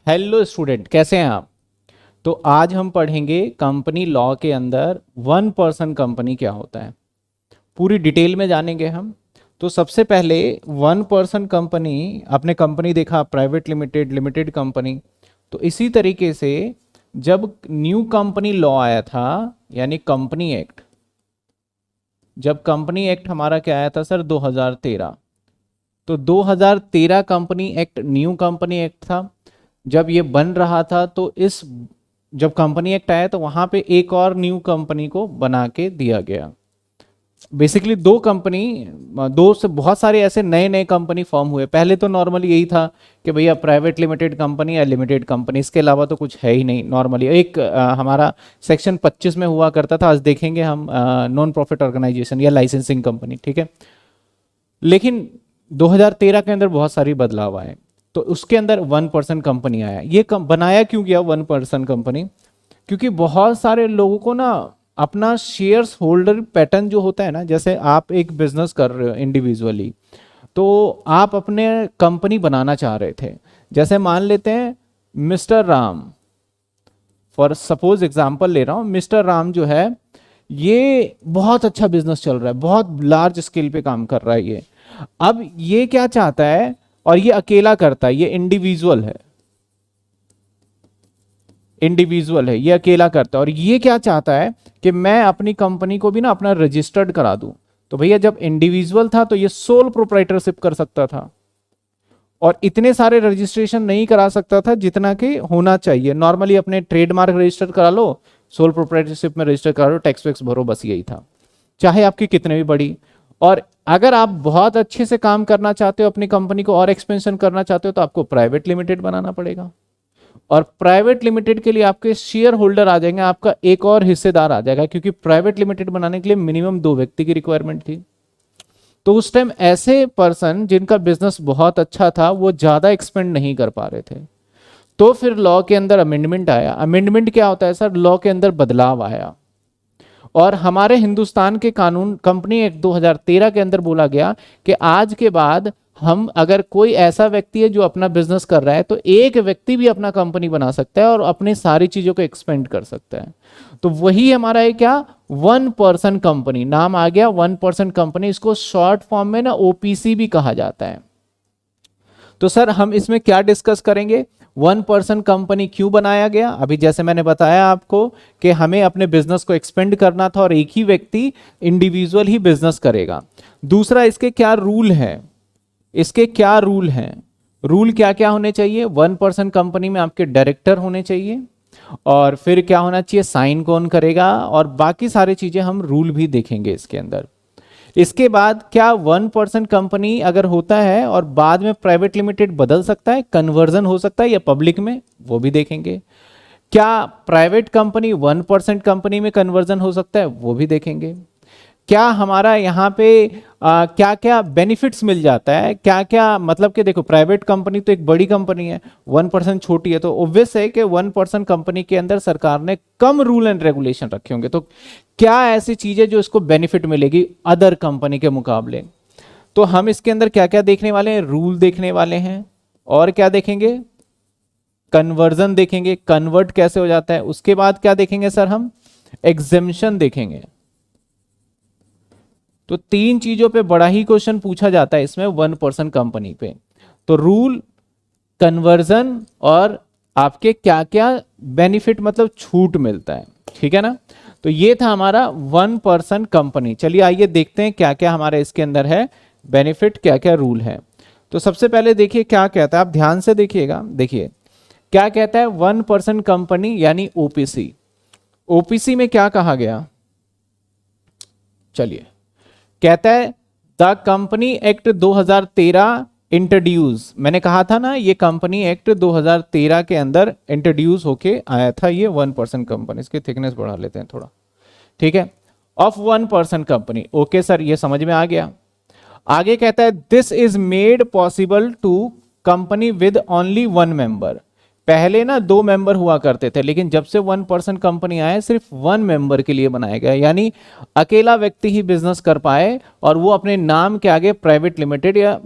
Hello student, कैसे हैं आप। तो आज हम पढ़ेंगे कंपनी लॉ के अंदर वन पर्सन कंपनी क्या होता है, पूरी डिटेल में जानेंगे हम। तो सबसे पहले वन पर्सन कंपनी, आपने कंपनी देखा प्राइवेट लिमिटेड, लिमिटेड कंपनी। तो इसी तरीके से जब न्यू कंपनी लॉ आया था, यानी कंपनी एक्ट, जब कंपनी एक्ट हमारा क्या आया था सर 2013। तो 2013 company act new company act था। जब ये बन रहा था तो इस जब कंपनी एक्ट आया तो वहां पे एक और न्यू कंपनी को बना के दिया गया। बेसिकली दो से बहुत सारे ऐसे नए नए कंपनी फॉर्म हुए। पहले तो नॉर्मली यही था कि भैया प्राइवेट लिमिटेड कंपनी या लिमिटेड कंपनी, इसके अलावा तो कुछ है ही नहीं। नॉर्मली एक हमारा सेक्शन 25 में हुआ करता था, आज देखेंगे हम नॉन प्रॉफिट ऑर्गेनाइजेशन या लाइसेंसिंग कंपनी, ठीक है। लेकिन 2013 के अंदर बहुत सारी बदलाव आए, तो उसके अंदर वन पर्सन कंपनी आया। ये बनाया क्यों गया वन पर्सन कंपनी? क्योंकि बहुत सारे लोगों को ना अपना शेयर्स होल्डर पैटर्न जो होता है ना, जैसे आप एक बिजनेस कर रहे हो इंडिविजुअली, तो आप अपने कंपनी बनाना चाह रहे थे। जैसे मान लेते हैं mister Ram, for suppose example ले रहा हूँ, मिस्टर राम जो है ये बहुत अच्छा बिजनेस चल रहा है, बहुत लार्ज स्केल पे काम कर रहा है ये। अब ये क्या चाहता है, और ये अकेला करता है, ये इंडिविजुअल है, ये अकेला करता है। और ये क्या चाहता है कि मैं अपनी कंपनी को भी ना अपना रजिस्टर्ड करा दूं। तो भैया जब इंडिविजुअल था तो ये सोल प्रोप्राइटरशिप कर सकता था, और इतने सारे रजिस्ट्रेशन नहीं करा सकता था जितना कि होना चाहिए। नॉर्मली अपने ट्रेडमार्क रजिस्टर करा लो, सोल प्रोप्राइटरशिप में रजिस्टर करा लो, टैक्स वैक्स भरो, बस यही था, चाहे आपकी कितने भी बड़ी। और अगर आप बहुत अच्छे से काम करना चाहते हो, अपनी कंपनी को और एक्सपेंशन करना चाहते हो, तो आपको प्राइवेट लिमिटेड बनाना पड़ेगा। और प्राइवेट लिमिटेड के लिए आपके शेयर होल्डर आ जाएंगे, आपका एक और हिस्सेदार आ जाएगा, क्योंकि प्राइवेट लिमिटेड बनाने के लिए मिनिमम 2 व्यक्ति की रिक्वायरमेंट थी। तो उस टाइम ऐसे पर्सन जिनका बिजनेस बहुत अच्छा था वो ज्यादा एक्सपेंड नहीं कर पा रहे थे। तो फिर लॉ के अंदर अमेंडमेंट आया। अमेंडमेंट क्या होता है सर? लॉ के अंदर बदलाव आया, और हमारे हिंदुस्तान के कानून कंपनी एक्ट 2013 के अंदर बोला गया कि आज के बाद हम, अगर कोई ऐसा व्यक्ति है जो अपना बिजनेस कर रहा है, तो एक व्यक्ति भी अपना कंपनी बना सकता है और अपनी सारी चीजों को एक्सपेंड कर सकता है। तो वही हमारा है क्या, वन पर्सन कंपनी, नाम आ गया वन पर्सन कंपनी। इसको शॉर्ट फॉर्म में ना ओपीसी भी कहा जाता है। तो सर हम इसमें क्या डिस्कस करेंगे, वन पर्सन कंपनी क्यों बनाया गया। अभी जैसे मैंने बताया आपको कि हमें अपने बिजनेस को एक्सपेंड करना था और एक ही व्यक्ति इंडिविजुअल ही बिजनेस करेगा। दूसरा, इसके क्या रूल हैं, रूल क्या क्या होने चाहिए। वन पर्सन कंपनी में आपके डायरेक्टर होने चाहिए, और फिर क्या होना चाहिए, साइन कौन करेगा, और बाकी सारी चीजें हम रूल भी देखेंगे इसके अंदर। इसके बाद क्या वन पर्सन कंपनी अगर होता है और बाद में प्राइवेट लिमिटेड बदल सकता है, कन्वर्जन हो सकता है या पब्लिक में, वो भी देखेंगे। क्या प्राइवेट कंपनी 1% कंपनी में कन्वर्जन हो सकता है, वो भी देखेंगे। क्या हमारा यहाँ पे क्या क्या बेनिफिट्स मिल जाता है, क्या क्या, मतलब कि देखो प्राइवेट कंपनी तो एक बड़ी कंपनी है, 1% छोटी है, तो ऑब्वियस है कि 1% कंपनी के अंदर सरकार ने कम रूल एंड रेगुलेशन रखे होंगे। तो क्या ऐसी चीजें जो इसको बेनिफिट मिलेगी अदर कंपनी के मुकाबले। तो हम इसके अंदर क्या क्या देखने वाले हैं, रूल देखने वाले हैं, और क्या देखेंगे, कन्वर्जन देखेंगे, कन्वर्ट कैसे हो जाता है। उसके बाद क्या देखेंगे सर, हम एग्जेम्पशन देखेंगे। तो 3 चीजों पे बड़ा ही क्वेश्चन पूछा जाता है इसमें वन पर्सन कंपनी पे। तो रूल, कन्वर्जन, और आपके क्या क्या बेनिफिट मतलब छूट मिलता है, ठीक है ना। तो ये था हमारा वन पर्सन कंपनी। चलिए आइए देखते हैं क्या क्या हमारे इसके अंदर है बेनिफिट, क्या क्या रूल है। तो सबसे पहले देखिए क्या कहता है, आप ध्यान से देखिएगा। देखिए क्या कहता है, वन पर्सन कंपनी यानी ओपीसी। ओपीसी में क्या कहा गया, चलिए कहता है द कंपनी एक्ट 2013 इंट्रोड्यूस। मैंने कहा था ना ये कंपनी एक्ट 2013 के अंदर इंट्रोड्यूस होके आया था ये वन पर्सन कंपनी। इसकी थिकनेस बढ़ा लेते हैं थोड़ा, ठीक है, of one person company. Okay sir, ये समझ में आ गया। आगे कहता है this is made possible to company with only 1 member. पहले ना 2 मेंबर हुआ करते थे, लेकिन जब से वन पर्सन कंपनी आए सिर्फ 1 मेंबर के लिए बनाया गया, यानी अकेला व्यक्ति ही बिजनेस कर पाए और वो अपने नाम के आगे प्राइवेट लिमिटेड या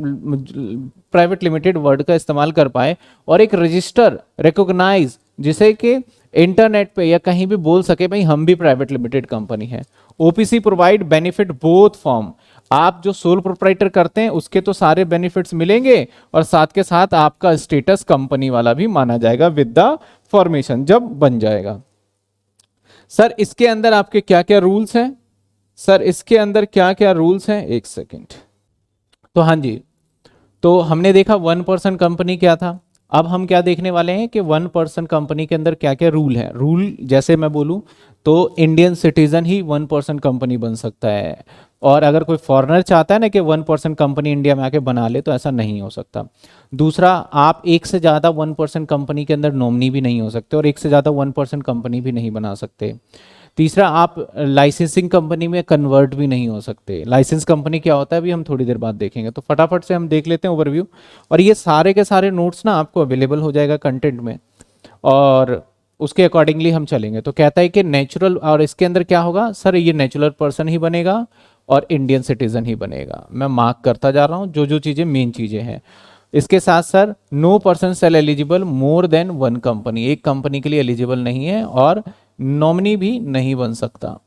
प्राइवेट लिमिटेड वर्ड का इस्तेमाल कर पाए और एक रजिस्टर रिकॉग्नाइज जिसे कि इंटरनेट पे या कहीं भी बोल सके भाई हम भी प्राइवेट लिमिटेड कंपनी है। OPC provide benefit both form, आप जो सोल प्रोप्राइटर करते हैं उसके तो सारे बेनिफिट्स मिलेंगे और साथ के साथ आपका स्टेटस कंपनी वाला भी माना जाएगा विद द फॉर्मेशन जब बन जाएगा। सर इसके अंदर आपके क्या क्या रूल्स हैं, सर इसके अंदर क्या क्या रूल्स हैं, एक सेकेंड। तो हाँ जी, तो हमने देखा 1% कंपनी क्या था, अब हम क्या देखने वाले हैं कि 1% कंपनी के अंदर क्या क्या रूल है। रूल जैसे मैं बोलूं तो इंडियन सिटीजन ही 1% कंपनी बन सकता है, और अगर कोई फॉरेनर चाहता है ना कि 1% कंपनी इंडिया में आके बना ले तो ऐसा नहीं हो सकता। दूसरा, आप एक से ज़्यादा 1% कंपनी के अंदर नॉमिनी भी नहीं हो सकते और एक से ज़्यादा 1% कंपनी भी नहीं बना सकते। तीसरा, आप लाइसेंसिंग कंपनी में कन्वर्ट भी नहीं हो सकते। लाइसेंस कंपनी क्या होता है अभी हम थोड़ी देर बाद देखेंगे, तो फटाफट से हम देख लेते हैं ओवरव्यू। और ये सारे के सारे नोट्स ना आपको अवेलेबल हो जाएगा कंटेंट में और उसके अकॉर्डिंगली हम चलेंगे। तो कहता है कि नेचुरल, और इसके अंदर क्या होगा सर, ये नेचुरल पर्सन ही बनेगा और इंडियन सिटीजन ही बनेगा। मैं मार्क करता जा रहा हूँ जो जो चीज़ें मेन चीज़ें हैं। इसके साथ sir no person shall eligible more than 1 company, एक कंपनी के लिए एलिजिबल नहीं है और नॉमिनी भी नहीं बन सकता।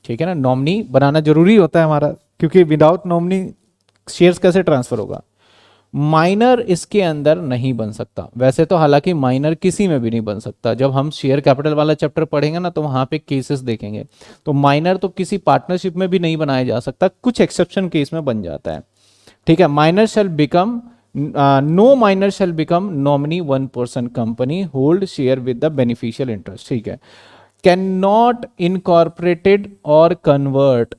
ठीक है ना, नॉमिनी बनाना जरूरी होता है हमारा, क्योंकि विदाउट नॉमिनी शेयर्स कैसे ट्रांसफर होगा। माइनर इसके अंदर नहीं बन सकता, वैसे तो हालांकि माइनर किसी में भी नहीं बन सकता। जब हम शेयर कैपिटल वाला चैप्टर पढ़ेंगे ना तो वहां पे केसेस देखेंगे, तो माइनर तो किसी पार्टनरशिप में भी नहीं बनाया जा सकता, कुछ एक्सेप्शन केस में बन जाता है। ठीक है, minor shall become no minor shall become nominee 1% company hold share with the beneficial interest. ठीक है, कैन नॉट इनकॉर्पोरेटेड और कन्वर्ट,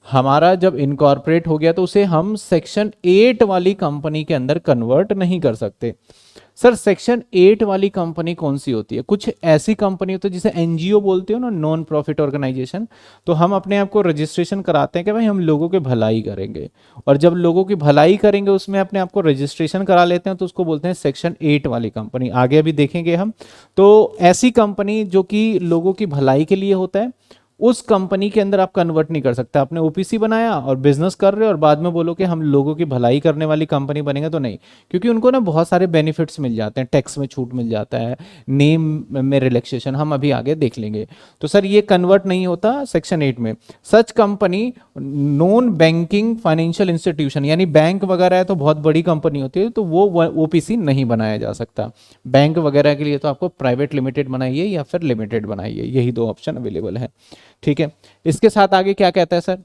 हमारा जब इनकॉर्पोरेट हो गया तो उसे हम सेक्शन 8 वाली कंपनी के अंदर कन्वर्ट नहीं कर सकते। सर सेक्शन 8 वाली कंपनी कौन सी होती है? कुछ ऐसी कंपनी होती है जिसे एनजीओ बोलते हो ना, नॉन प्रॉफिट ऑर्गेनाइजेशन। तो हम अपने आप को रजिस्ट्रेशन कराते हैं कि भाई हम लोगों की भलाई करेंगे, और जब लोगों की भलाई करेंगे उसमें अपने आप को रजिस्ट्रेशन करा लेते हैं तो उसको बोलते हैं सेक्शन 8 वाली कंपनी। आगे अभी देखेंगे हम। तो ऐसी कंपनी जो कि लोगों की भलाई के लिए होता है, उस कंपनी के अंदर आप कन्वर्ट नहीं कर सकते। आपने ओपीसी बनाया और बिजनेस कर रहे हो और बाद में बोलो कि हम लोगों की भलाई करने वाली कंपनी बनेंगे, तो नहीं, क्योंकि उनको ना बहुत सारे बेनिफिट्स मिल जाते हैं, टैक्स में छूट मिल जाता है, नेम में रिलैक्सेशन, हम अभी आगे देख लेंगे। तो सर ये कन्वर्ट नहीं होता सेक्शन 8 में। Such company non banking financial institution, यानी बैंक वगैरह है तो बहुत बड़ी कंपनी होती है, तो वो ओपीसी नहीं बनाया जा सकता। बैंक वगैरह के लिए तो आपको प्राइवेट लिमिटेड बनाइए या फिर लिमिटेड बनाइए, यही 2 ऑप्शन अवेलेबल है। ठीक है, इसके साथ आगे क्या कहता है सर,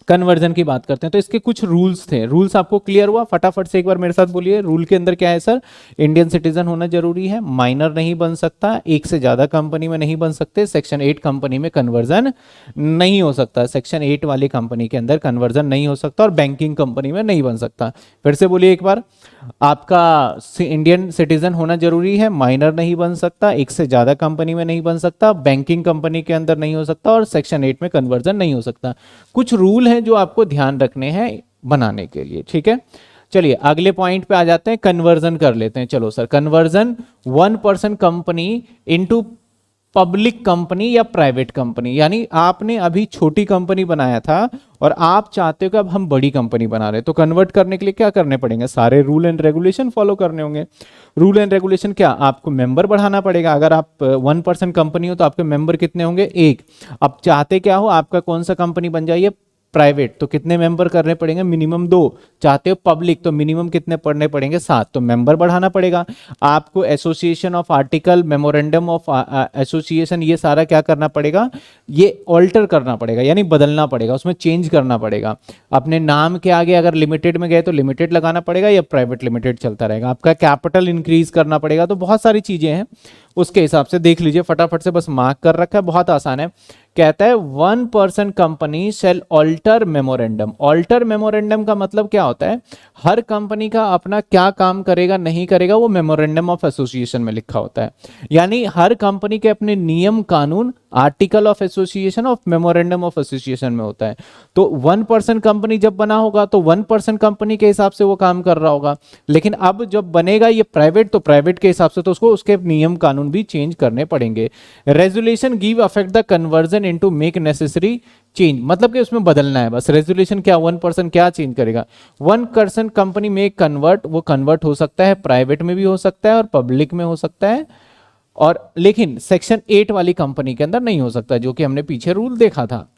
कन्वर्जन की बात करते हैं। तो इसके कुछ रूल्स थे, रूल्स आपको क्लियर हुआ? फटाफट से एक बार मेरे साथ बोलिए। रूल के अंदर क्या है सर? इंडियन सिटीजन होना जरूरी है, माइनर नहीं बन सकता, एक से ज्यादा कंपनी में नहीं बन सकते, सेक्शन 8 कंपनी में कन्वर्जन नहीं हो सकता, सेक्शन 8 वाली कंपनी के अंदर कन्वर्जन नहीं हो सकता, और बैंकिंग कंपनी में नहीं बन सकता। फिर से बोलिए एक बार, आपका इंडियन सिटीजन होना जरूरी है, माइनर नहीं बन सकता, एक से ज्यादा कंपनी में नहीं बन सकता, बैंकिंग कंपनी के अंदर नहीं हो सकता, और सेक्शन 8 में कन्वर्जन नहीं हो सकता। कुछ रूल हैं जो आपको ध्यान रखने हैं बनाने के लिए। ठीक है, चलिए अगले पॉइंट पे आ जाते हैं, कन्वर्जन कर लेते हैं। चलो sir, conversion 1% company into public company या प्राइवेट कंपनी, यानी आपने अभी छोटी कंपनी बनाया था और आप चाहते हो कि अब हम बड़ी कंपनी बना रहे हैं, तो कन्वर्ट करने के लिए क्या करने पड़ेंगे? सारे रूल एंड रेगुलेशन फॉलो करने होंगे। रूल एंड रेगुलेशन क्या? आपको मेंबर बढ़ाना पड़ेगा। अगर आप 1% कंपनी हो तो आपके मेंबर कितने होंगे? 1। अब चाहते क्या हो, आपका कौन सा कंपनी बन जाइए? प्राइवेट, तो कितने मेंबर करने पड़ेंगे? मिनिमम 2। चाहते हो पब्लिक, तो मिनिमम कितने पढ़ने पड़ेंगे? 7। तो मेंबर बढ़ाना पड़ेगा आपको। Association of article, memorandum of association, ये सारा क्या करना पड़ेगा? ये ऑल्टर करना पड़ेगा, यानी बदलना पड़ेगा, उसमें चेंज करना पड़ेगा। अपने नाम के आगे अगर लिमिटेड में गए तो लिमिटेड लगाना पड़ेगा, या प्राइवेट लिमिटेड चलता रहेगा। आपका कैपिटल इंक्रीज करना पड़ेगा। तो बहुत सारी चीजें हैं, उसके हिसाब से देख लीजिए। फटाफट से बस मार्क कर रखा है, बहुत आसान है। कहता है 1% company shall alter memorandum. Alter memorandum का मतलब क्या होता है? हर कंपनी का अपना क्या काम करेगा नहीं करेगा वो मेमोरेंडम ऑफ एसोसिएशन में लिखा होता है। यानी हर कंपनी के अपने नियम कानून, article of association of memorandum of association में होता है। तो 1% कंपनी जब बना होगा तो 1% कंपनी के हिसाब से वो काम कर रहा होगा, लेकिन अब जब बनेगा ये प्राइवेट, तो प्राइवेट के हिसाब से तो उसको उसके नियम कानून भी चेंज करने पड़ेंगे। Resolution give affect the conversion conversion into make necessary change, मतलब कि उसमें बदलना है बस। रेजोल्यूशन क्या, 1% क्या चेंज करेगा, 1% कंपनी में कन्वर्ट, वो कन्वर्ट हो सकता है, प्राइवेट में भी हो सकता है और पब्लिक में हो सकता है, और लेकिन सेक्शन 8 वाली कंपनी के अंदर नहीं हो सकता, जो कि हमने पीछे रूल देखा था।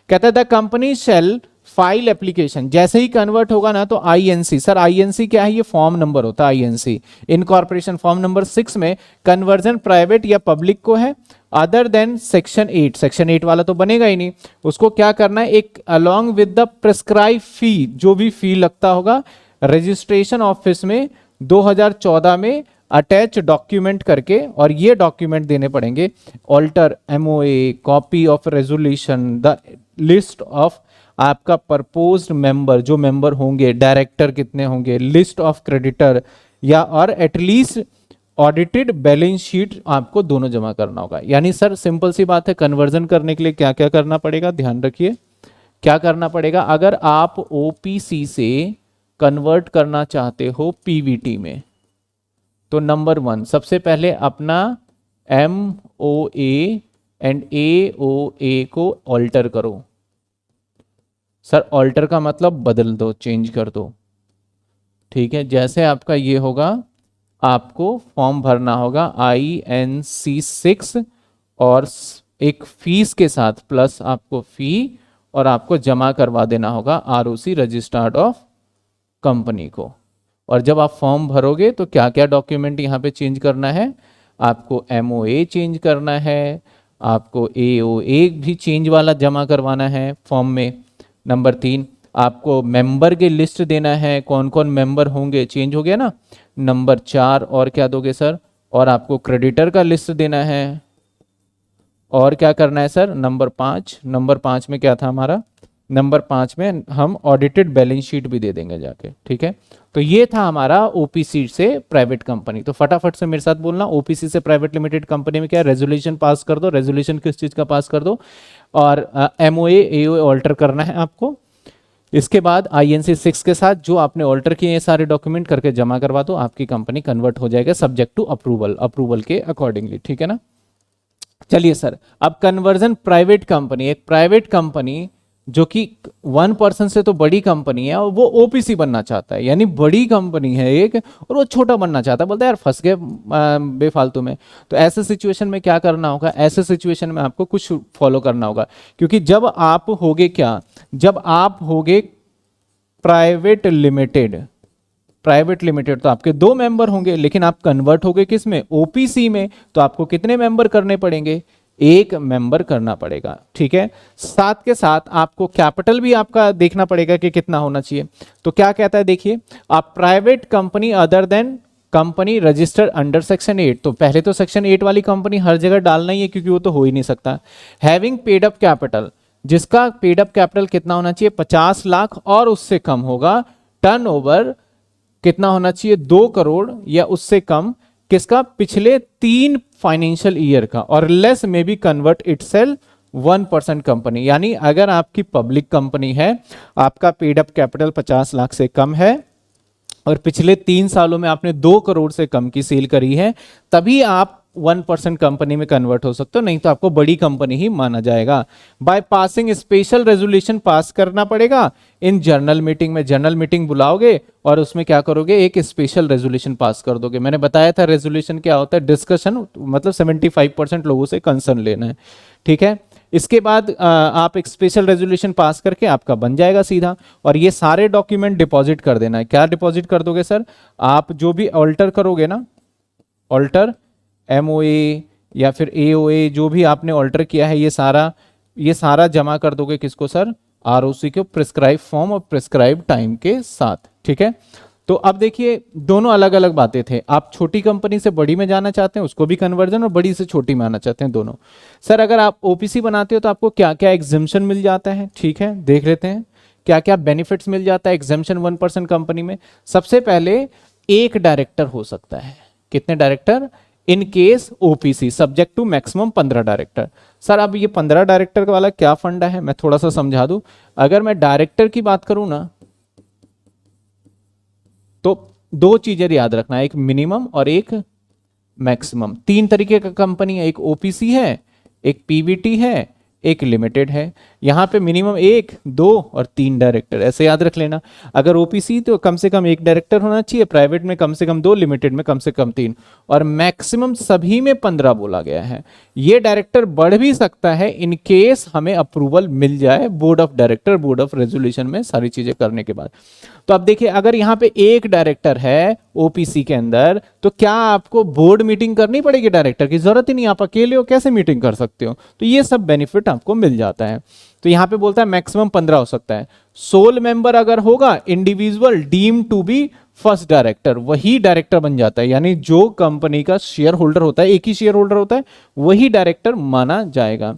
कहता है the company shall file application, जैसे ही कन्वर्ट होगा ना तो आईएनसी, सर आईएनसी क्या है, ये फॉर्म नंबर होता है आईएनसी, इनकॉर्पोरेशन फॉर्म नंबर 6 में कन्वर्जन प्राइवेट या पब्लिक को है, अदर देन सेक्शन 8, सेक्शन 8 वाला तो बनेगा ही नहीं, उसको क्या करना है, एक अलोंग विद द प्रिस्क्राइब फी, जो भी फी लगता होगा रजिस्ट्रेशन ऑफिस में 2014 में अटैच डॉक्यूमेंट करके, और ये डॉक्यूमेंट देने पड़ेंगे, alter MOA, copy of resolution, the list of आपका प्रपोज्ड मेंबर, जो मेंबर होंगे, डायरेक्टर कितने होंगे, लिस्ट ऑफ क्रेडिटर, या और एटलीस्ट ऑडिटेड बैलेंस शीट आपको दोनों जमा करना होगा। यानी सर सिंपल सी बात है, कन्वर्जन करने के लिए क्या क्या करना पड़ेगा, ध्यान रखिए क्या करना पड़ेगा। अगर आप ओपीसी से कन्वर्ट करना चाहते हो पीवीटी में, तो नंबर 1 सबसे पहले अपना एमओए एंड एओए को ऑल्टर करो। सर ऑल्टर का मतलब बदल दो, चेंज कर दो, ठीक है। जैसे आपका ये होगा, आपको फॉर्म भरना होगा INC 6 और एक फीस के साथ प्लस आपको फी, और आपको जमा करवा देना होगा ROC रजिस्टर्ड ऑफ कंपनी को। और जब आप फॉर्म भरोगे तो क्या क्या डॉक्यूमेंट यहाँ पे चेंज करना है, आपको MOA चेंज करना है, आपको AOA भी चेंज वाला जमा करवाना है फॉर्म में। नंबर 3 आपको मेंबर के लिस्ट देना है, कौन कौन मेंबर होंगे, चेंज हो गया ना। नंबर 4 और क्या दोगे सर, और आपको क्रेडिटर का लिस्ट देना है, और क्या करना है सर, नंबर 5 में क्या था हमारा, नंबर 5 में हम ऑडिटेड बैलेंस शीट भी दे देंगे जाके, ठीक है। तो ये था हमारा ओपीसी से प्राइवेट कंपनी। तो फटाफट से मेरे साथ बोलना, ओपीसी से प्राइवेट लिमिटेड कंपनी में क्या है, रेजोल्यूशन पास कर दो, रेजोल्यूशन किस चीज का पास कर दो, और एमओए एओए ऑल्टर करना है आपको। इसके बाद INC 6 के साथ जो आपने ऑल्टर किए सारे डॉक्यूमेंट करके जमा करवा दो, आपकी कंपनी कन्वर्ट हो जाएगा सब्जेक्ट टू अप्रूवल के अकॉर्डिंगली, ठीक है ना। चलिए सर, अब कन्वर्जन प्राइवेट कंपनी, एक प्राइवेट कंपनी जो कि 1% से तो बड़ी कंपनी है, और वो ओपीसी बनना चाहता है, यानी बड़ी कंपनी है एक, और वो छोटा बनना चाहता है, बोलता है यार फंस गए बेफालतू में। तो ऐसे सिचुएशन में क्या करना होगा, ऐसे सिचुएशन में आपको कुछ फॉलो करना होगा, क्योंकि जब आप होगे क्या, जब आप होगे प्राइवेट लिमिटेड तो आपके 2 मेंबर होंगे, लेकिन आप कन्वर्ट होगे किस में, ओपीसी में, तो आपको कितने मेंबर करने पड़ेंगे, 1 मेंबर करना पड़ेगा, ठीक है। साथ के साथ आपको कैपिटल भी आपका देखना पड़ेगा कि कितना होना चाहिए। तो क्या कहता है देखिए, आप private company other than company registered under section 8, तो पहले तो सेक्शन 8 वाली कंपनी हर जगह डालना ही है, क्योंकि वो तो हो ही नहीं सकता। हैविंग पेड अप कैपिटल, जिसका पेड अप कैपिटल कितना होना चाहिए, 50 लाख और उससे कम होगा। टर्नओवर कितना होना चाहिए, 2 करोड़ या उससे कम, किसका, पिछले 3 फाइनेंशियल ईयर का, और लेस में बी कन्वर्ट इटसेल्फ 1% कंपनी। यानी अगर आपकी पब्लिक कंपनी है, आपका पेड अप कैपिटल 50 लाख से कम है, और पिछले 3 सालों में आपने 2 करोड़ से कम की सेल करी है, तभी आप 1% कंपनी में कन्वर्ट हो सकते हो, नहीं तो आपको बड़ी कंपनी ही माना जाएगा। By passing special resolution pass करना पड़ेगा इन जनरल मीटिंग में, जनरल मीटिंग बुलाओगे और उसमें क्या करोगे, एक स्पेशल रेजोल्यूशन पास कर दोगे। मैंने बताया था रेजोल्यूशन क्या होता है, डिस्कशन, मतलब 75% लोगों से कंसर्न लेना है, ठीक है। इसके बाद आप एक स्पेशल रेजोल्यूशन पास करके आपका बन जाएगा सीधा, और ये सारे डॉक्यूमेंट डिपॉजिट कर देना है। क्या डिपॉजिट कर दोगे सर, आप जो भी ऑल्टर करोगे ना, ऑल्टर MOA या फिर AOA, जो भी आपने ऑल्टर किया है, ये सारा जमा कर दोगे किसको सर, ROC को, प्रिस्क्राइब फॉर्म और प्रिस्क्राइब टाइम के साथ, ठीक है। तो अब देखिए दोनों अलग अलग बातें थे, आप छोटी कंपनी से बड़ी में जाना चाहते हैं उसको भी कन्वर्जन, और बड़ी से छोटी में आना चाहते हैं दोनों। सर अगर आप ओपीसी बनाते हो तो आपको क्या क्या एग्जेम्पशन मिल जाता है, ठीक है, देख लेते हैं क्या क्या बेनिफिट्स मिल जाता है एग्जेम्पशन 1% कंपनी में। सबसे पहले 1 डायरेक्टर हो सकता है, कितने director, in case OPC subject to maximum 15 director. Sir अब ये 15 डायरेक्टर वाला क्या फंडा है, मैं थोड़ा सा समझा दूं। अगर मैं डायरेक्टर की बात करूं ना, तो 2 चीजें याद रखना, एक मिनिमम और एक मैक्सिमम। 3 तरीके का कंपनी है, एक ओपीसी है, एक पीवीटी है, एक लिमिटेड है। यहाँ पे मिनिमम 1, 2 और 3 डायरेक्टर, ऐसे याद रख लेना। अगर ओपीसी तो कम से कम 1 डायरेक्टर होना चाहिए, प्राइवेट में कम से कम 2, लिमिटेड में कम से कम 3 और मैक्सिमम सभी में 15 बोला गया है। ये डायरेक्टर बढ़ भी सकता है इन केस हमें अप्रूवल मिल जाए board of director, board of resolution में सारी चीजें करने के बाद। तो अब देखिए अगर यहाँ पे 1 डायरेक्टर है ओपीसी के अंदर तो क्या आपको बोर्ड मीटिंग करनी पड़ेगी? डायरेक्टर की जरूरत ही नहीं, आप अकेले हो कैसे मीटिंग कर सकते हो? तो ये सब बेनिफिट आपको मिल जाता है। तो यहाँ पे बोलता है मैक्सिमम 15 हो सकता है। सोल मेंबर अगर होगा individual deem to be first director, वही डायरेक्टर बन जाता है, यानी जो कंपनी का शेयर होल्डर होता है, एक ही शेयर होल्डर होता है, वही डायरेक्टर माना जाएगा।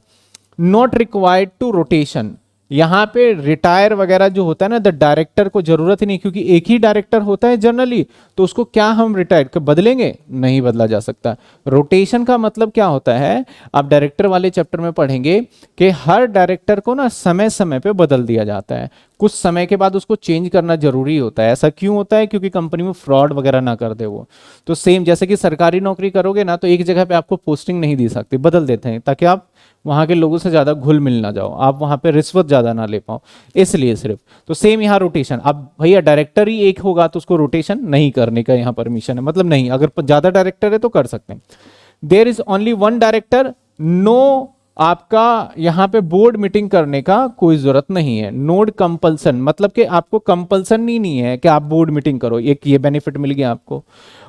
नॉट रिक्वायर्ड टू रोटेशन, यहाँ पे रिटायर वगैरह जो होता है ना, द डायरेक्टर को जरूरत ही नहीं, क्योंकि एक ही डायरेक्टर होता है जनरली, तो उसको क्या हम रिटायर बदलेंगे? नहीं बदला जा सकता। रोटेशन का मतलब क्या होता है, आप डायरेक्टर वाले चैप्टर में पढ़ेंगे कि हर डायरेक्टर को ना समय समय पे बदल दिया जाता है, कुछ समय के बाद उसको चेंज करना जरूरी होता है। ऐसा क्यों होता है? क्योंकि कंपनी में फ्रॉड वगैरह ना कर दे वो। तो सेम जैसे कि सरकारी नौकरी करोगे ना, तो एक जगह पे आपको पोस्टिंग नहीं दी सकती, बदल देते हैं ताकि आप वहां के लोगों से ज्यादा घुल मिल ना जाओ, आप वहां पे रिश्वत ज्यादा ना ले पाओ, इसलिए सिर्फ। तो सेम यहाँ रोटेशन, अब भैया डायरेक्टर ही एक होगा तो उसको रोटेशन नहीं करने का यहाँ परमिशन है, मतलब नहीं, अगर ज्यादा डायरेक्टर है तो कर सकते हैं। There is only 1 director, no आपका यहाँ पे बोर्ड मीटिंग करने का कोई जरूरत नहीं है। नोड कंपल्सन, मतलब कि आपको कंपल्सन ही नहीं है कि आप बोर्ड मीटिंग करो, एक ये बेनिफिट मिल गया आपको।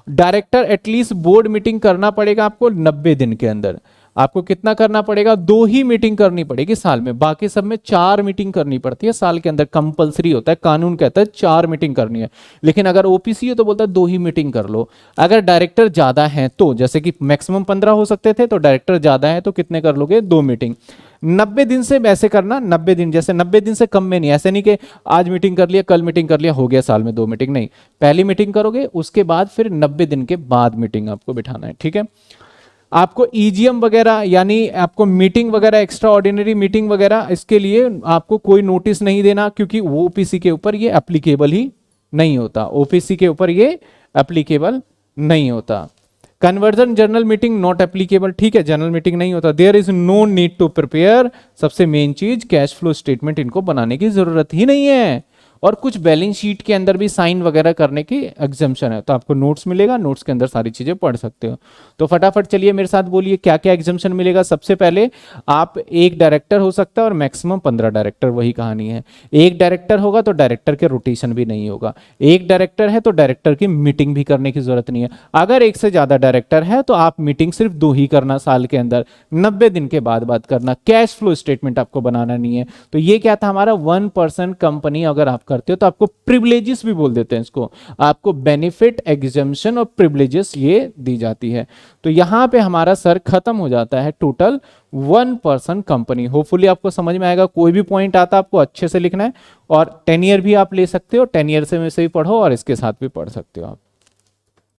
डायरेक्टर एटलीस्ट बोर्ड मीटिंग करना पड़ेगा आपको 90 दिन के अंदर। आपको कितना करना पड़ेगा? 2 ही मीटिंग करनी पड़ेगी साल में, बाकी सब में 4 मीटिंग करनी पड़ती है साल के अंदर, कंपलसरी होता है, कानून कहता है 4 मीटिंग करनी है। लेकिन अगर ओपीसी है तो बोलता है 2 ही मीटिंग कर लो। अगर डायरेक्टर ज्यादा है तो, जैसे कि मैक्सिमम 15 हो सकते थे, तो डायरेक्टर ज्यादा है तो कितने कर लोगे? 2 मीटिंग। 90 दिन से वैसे करना, 90 दिन, जैसे 90 दिन से कम में नहीं, ऐसे नहीं कि आज मीटिंग कर लिया, कल मीटिंग कर लिया, हो गया साल में 2 मीटिंग, नहीं। पहली मीटिंग करोगे, उसके बाद फिर 90 दिन के बाद मीटिंग आपको बिठाना है, ठीक है। आपको ईजीएम वगैरह, यानी आपको मीटिंग वगैरह, एक्स्ट्रा ऑर्डिनरी मीटिंग वगैरह, इसके लिए आपको कोई नोटिस नहीं देना, क्योंकि वो ओपीसी के ऊपर ये एप्लीकेबल ही नहीं होता, ओपीसी के ऊपर ये एप्लीकेबल नहीं होता। Conversion general meeting not applicable, ठीक है, जनरल मीटिंग नहीं होता। There is no need to prepare, सबसे मेन चीज कैश फ्लो स्टेटमेंट इनको बनाने की जरूरत ही नहीं है। और कुछ बैलेंस शीट के अंदर भी साइन वगैरह करने की एग्जाम्पशन है, तो आपको नोट्स मिलेगा, नोट्स के अंदर सारी चीजें पढ़ सकते हो। तो फटाफट चलिए मेरे साथ बोलिए क्या क्या एग्जाम्पशन मिलेगा। सबसे पहले आप 1 डायरेक्टर हो सकता है और मैक्सिमम 15 डायरेक्टर, वही कहानी है। 1 डायरेक्टर होगा तो डायरेक्टर के रोटेशन भी नहीं होगा। 1 डायरेक्टर है तो डायरेक्टर की मीटिंग भी करने की जरूरत नहीं है। अगर 1 से ज्यादा डायरेक्टर है तो आप मीटिंग सिर्फ 2 ही करना साल के अंदर, 90 दिन के बाद बात करना। कैश फ्लो स्टेटमेंट आपको बनाना नहीं है। तो ये क्या था हमारा 1% कंपनी अगर आप करते हो तो आपको प्रिविलेजेस भी बोल देते हैं इसको, आपको बेनिफिट, एग्जम्पशन और प्रिविलेजेस ये दी जाती है। तो यहां पे हमारा सर खत्म हो जाता है टोटल 1% कंपनी। होपफुली आपको समझ में आएगा। कोई भी पॉइंट आता है आपको अच्छे से लिखना है, और 10 ईयर भी आप ले सकते हो, 10 ईयर से भी पढ़ो और इसके साथ भी पढ़ सकते हो आप।